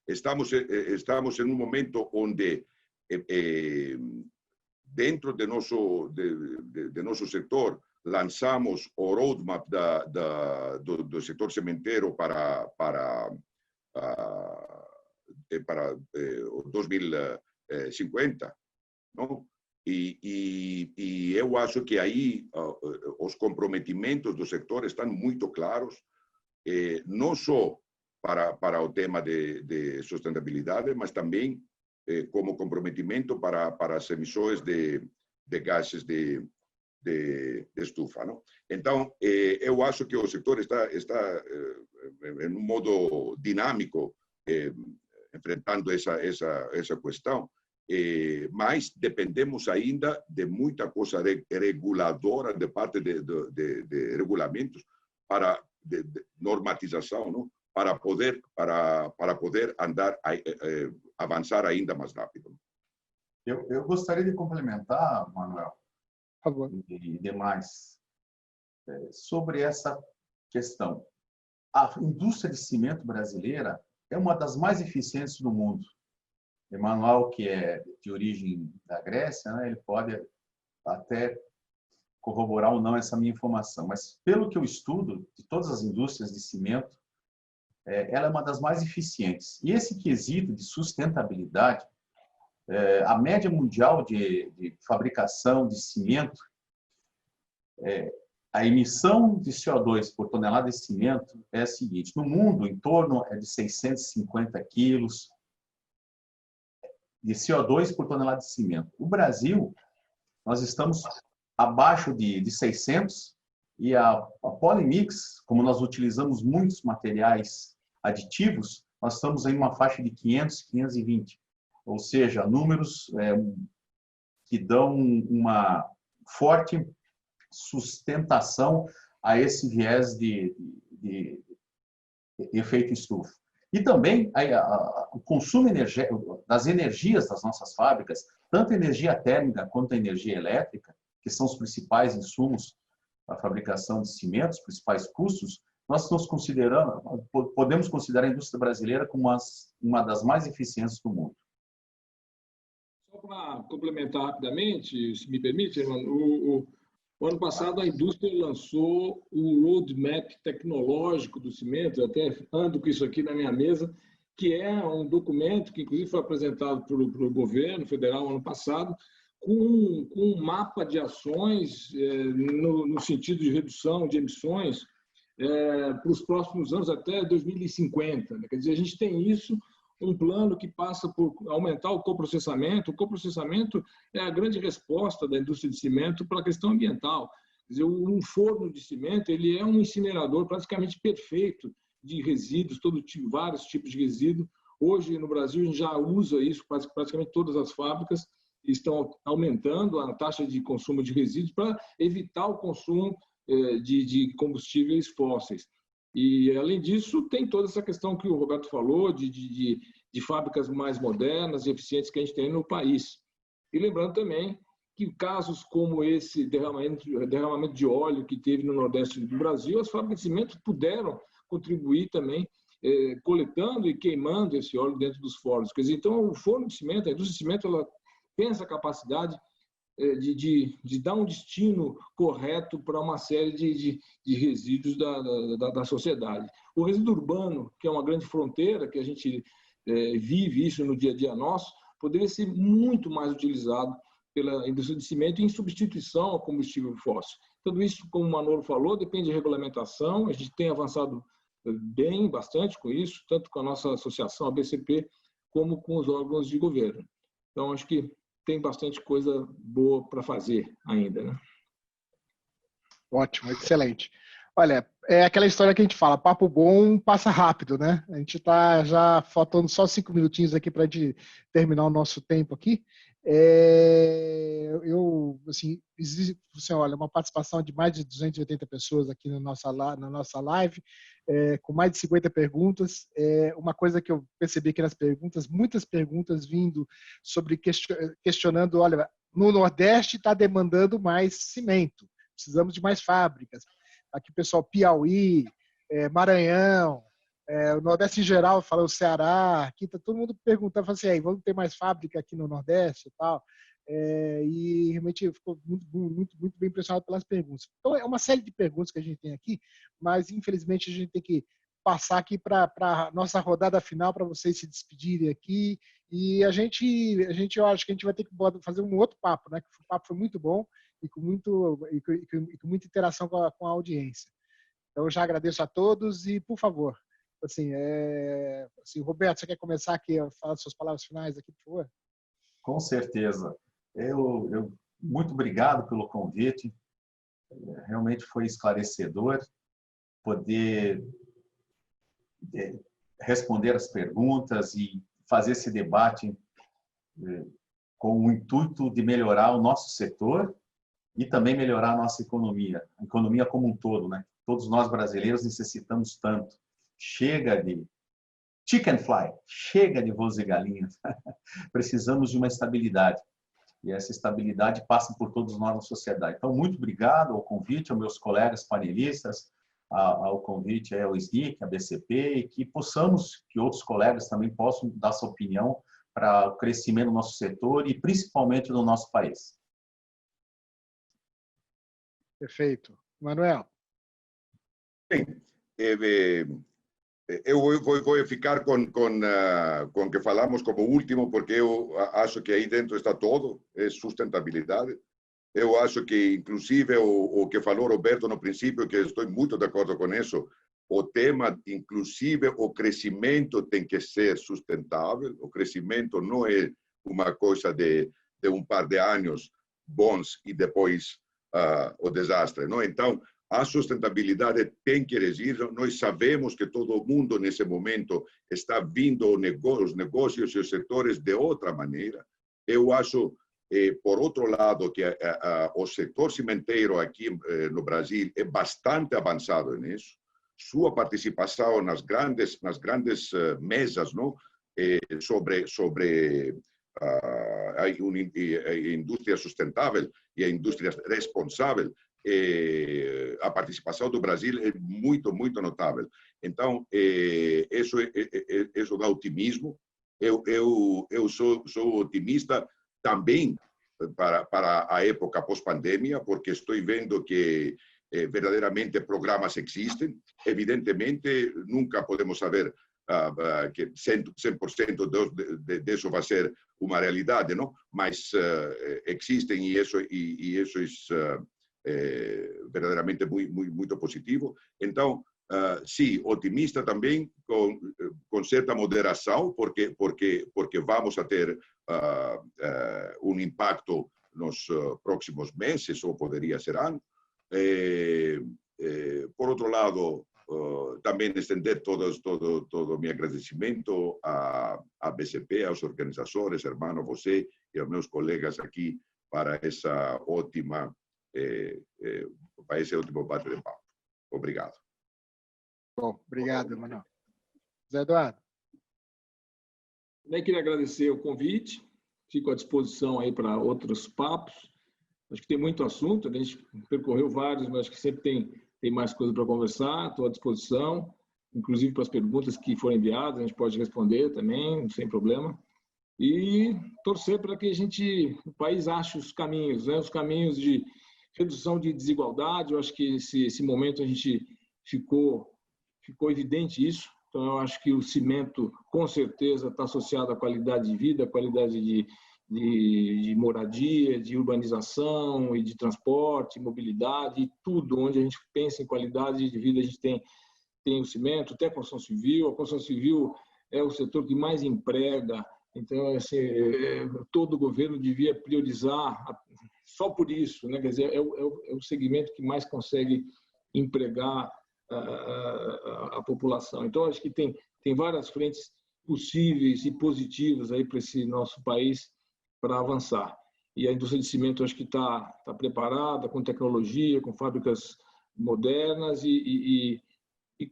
Estamos em um momento onde, dentro de nosso setor, lançamos o roadmap do setor cementeiro para 2050, não? E eu acho que aí os comprometimentos do setor estão muito claros, não só para o tema de sustentabilidade, mas também como comprometimento para as emissões de gases de estufa. Não? Então, eu acho que o setor está em um modo dinâmico enfrentando essa questão, mas dependemos ainda de muita coisa reguladora de parte de regulamentos para de normatização, não? Para poder andar avançar ainda mais rápido. Eu gostaria de complementar, Manuel, Por favor. e demais, sobre essa questão. A indústria de cimento brasileira é uma das mais eficientes do mundo. Emanuel, que é de origem da Grécia, né, ele pode até corroborar ou não essa minha informação, mas pelo que eu estudo de todas as indústrias de cimento, ela é uma das mais eficientes. E esse quesito de sustentabilidade, a média mundial de fabricação de cimento, a emissão de CO2 por tonelada de cimento é a seguinte: no mundo, em torno de 650 quilos de CO2 por tonelada de cimento. O Brasil, nós estamos abaixo de 600, e a Polymix, como nós utilizamos muitos materiais aditivos, nós estamos em uma faixa de 500, 520. Ou seja, números que dão uma forte sustentação a esse viés de efeito estufa. E também o consumo das energias das nossas fábricas, tanto a energia térmica quanto a energia elétrica, que são os principais insumos para a fabricação de cimentos, os principais custos, nós podemos considerar a indústria brasileira como uma das mais eficientes do mundo. Só para complementar rapidamente, se me permite, o ano passado a indústria lançou o roadmap tecnológico do cimento, eu até ando com isso aqui na minha mesa, que é um documento que inclusive foi apresentado pelo governo federal ano passado, com um mapa de ações no sentido de redução de emissões para os próximos anos até 2050. Quer dizer, a gente tem isso, um plano que passa por aumentar o coprocessamento. O coprocessamento é a grande resposta da indústria de cimento para a questão ambiental. Quer dizer, um forno de cimento ele é um incinerador praticamente perfeito de resíduos, vários tipos de resíduos. Hoje, no Brasil, a gente já usa isso, praticamente todas as fábricas estão aumentando a taxa de consumo de resíduos para evitar o consumo de combustíveis fósseis. E, além disso, tem toda essa questão que o Roberto falou, de fábricas mais modernas e eficientes que a gente tem no país. E lembrando também que casos como esse derramamento de óleo que teve no Nordeste do Brasil, as fábricas de cimento puderam contribuir também, coletando e queimando esse óleo dentro dos fornos. Quer dizer, então, o forno de cimento, a indústria de cimento, ela tem essa capacidade de dar um destino correto para uma série de resíduos da sociedade. O resíduo urbano, que é uma grande fronteira, que a gente vive isso no dia a dia nosso, poderia ser muito mais utilizado pela indústria de cimento em substituição ao combustível fóssil. Tudo isso, como o Manolo falou, depende de regulamentação. A gente tem avançado bastante com isso, tanto com a nossa associação, a BCP, como com os órgãos de governo. Então, acho que tem bastante coisa boa para fazer ainda, né? Ótimo, excelente. Olha, é aquela história que a gente fala, papo bom passa rápido, né? A gente está já faltando só 5 minutinhos aqui para terminar o nosso tempo aqui. Olha, uma participação de mais de 280 pessoas aqui na nossa live, com mais de 50 perguntas. Uma coisa que eu percebi aqui nas perguntas, muitas perguntas vindo sobre questionando, olha, no Nordeste está demandando mais cimento, precisamos de mais fábricas. Aqui, pessoal, Piauí, Maranhão, o Nordeste em geral, fala o Ceará, aqui está todo mundo perguntando, assim, aí, vamos ter mais fábrica aqui no Nordeste e tal. E realmente ficou muito bem impressionado pelas perguntas. Então, é uma série de perguntas que a gente tem aqui, mas infelizmente a gente tem que passar aqui para a nossa rodada final para vocês se despedirem aqui. E eu acho que a gente vai ter que fazer um outro papo, né? O papo foi muito bom e com muita interação com a audiência. Então, eu já agradeço a todos e, por favor, Assim, assim, Roberto, você quer começar aqui a falar suas palavras finais aqui, por favor? Com certeza. Muito obrigado pelo convite. Realmente foi esclarecedor poder responder as perguntas e fazer esse debate com o intuito de melhorar o nosso setor e também melhorar a nossa economia, a economia como um todo, né? Todos nós brasileiros necessitamos tanto. Chega de chicken fly, chega de voos e galinhas. Precisamos de uma estabilidade. E essa estabilidade passa por todos nós na sociedade. Então, muito obrigado ao convite, aos meus colegas panelistas, ao convite ao SNIC, à BCP, e que outros colegas também possam dar sua opinião para o crescimento do nosso setor e principalmente do nosso país. Perfeito. Manuel. Bem, eu vou ficar com que falamos como último, porque eu acho que aí dentro está todo, é sustentabilidade. Eu acho que, inclusive, o que falou Roberto no princípio, que estou muito de acordo com isso, o tema, inclusive, o crescimento tem que ser sustentável. O crescimento não é uma coisa de par de anos bons e depois o desastre, não? Então, a sustentabilidade tem que existir. Nós sabemos que todo mundo, nesse momento, está vindo os negócios e os setores de outra maneira. Eu acho, por outro lado, que o setor cimenteiro aqui no Brasil é bastante avançado nisso. Sua participação nas grandes mesas, não? Sobre a indústria sustentável e a indústria responsável, a participação do Brasil é muito, muito notável. Então, isso dá otimismo. Eu sou otimista também para a época pós-pandemia, porque estou vendo que verdadeiramente programas existem. Evidentemente, nunca podemos saber que 100% disso vai ser uma realidade, não? Mas existem e isso é verdadeiramente muito positivo. Então, sim, otimista também, com certa moderação, porque vamos a ter um impacto nos próximos meses, ou poderia ser antes. Por outro lado, também estender todo o meu agradecimento à BCP, aos organizadores, hermano, você e aos meus colegas aqui para essa ótima para esse último bate-papo. Obrigado. Bom, obrigado, Manuel. Zé Eduardo. Também queria agradecer o convite, fico à disposição aí para outros papos. Acho que tem muito assunto, a gente percorreu vários, mas acho que sempre tem mais coisa para conversar. Estou à disposição, inclusive para as perguntas que foram enviadas, a gente pode responder também, sem problema. E torcer para que o país ache os caminhos, né? Os caminhos de redução de desigualdade. Eu acho que esse momento a gente ficou evidente isso. Então, eu acho que o cimento, com certeza, está associado à qualidade de vida, à qualidade de moradia, de urbanização e de transporte, mobilidade, e tudo. Onde a gente pensa em qualidade de vida, a gente tem o cimento, tem a construção civil. A construção civil é o setor que mais emprega. Então, assim, todo governo devia priorizar só por isso, né? Quer dizer, é o segmento que mais consegue empregar a população. Então, acho que tem várias frentes possíveis e positivas aí para esse nosso país para avançar. E a indústria de cimento, acho que está preparada, com tecnologia, com fábricas modernas e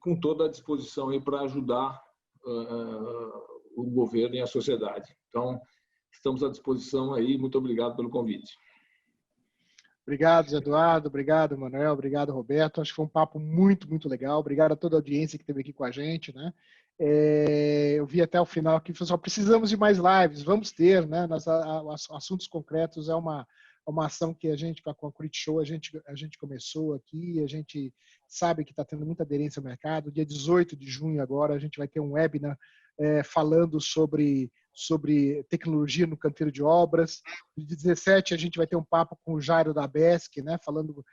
com toda a disposição aí para ajudar o governo e a sociedade. Então, estamos à disposição aí. Muito obrigado pelo convite. Obrigado, Zé Eduardo. Obrigado, Manuel. Obrigado, Roberto. Acho que foi um papo muito, muito legal. Obrigado a toda a audiência que esteve aqui com a gente, né? Eu vi até o final aqui, pessoal, precisamos de mais lives, vamos ter, né? Assuntos concretos é uma ação que a gente, com a Crit Show, a gente começou aqui, a gente sabe que está tendo muita aderência ao mercado. Dia 18 de junho agora a gente vai ter um webinar falando sobre tecnologia no canteiro de obras. No dia 17 a gente vai ter um papo com o Jairo da BESC, né? Falando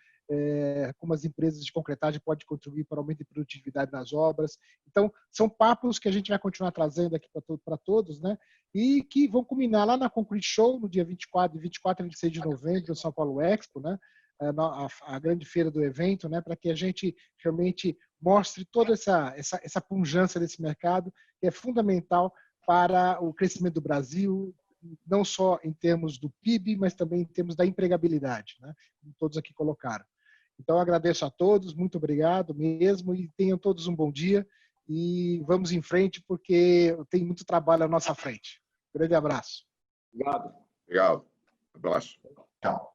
como as empresas de concretagem podem contribuir para o aumento de produtividade nas obras. Então, são papos que a gente vai continuar trazendo aqui para todos, né? E que vão culminar lá na Concrete Show, no dia 24 e 26 de novembro, no São Paulo Expo, né? A grande feira do evento, né? Para que a gente realmente mostre toda essa pujança desse mercado, que é fundamental para o crescimento do Brasil, não só em termos do PIB, mas também em termos da empregabilidade, né? Como todos aqui colocaram. Então, agradeço a todos, muito obrigado mesmo, e tenham todos um bom dia, e vamos em frente, porque tem muito trabalho à nossa frente. Grande abraço. Obrigado. Obrigado. Abraço. Tchau.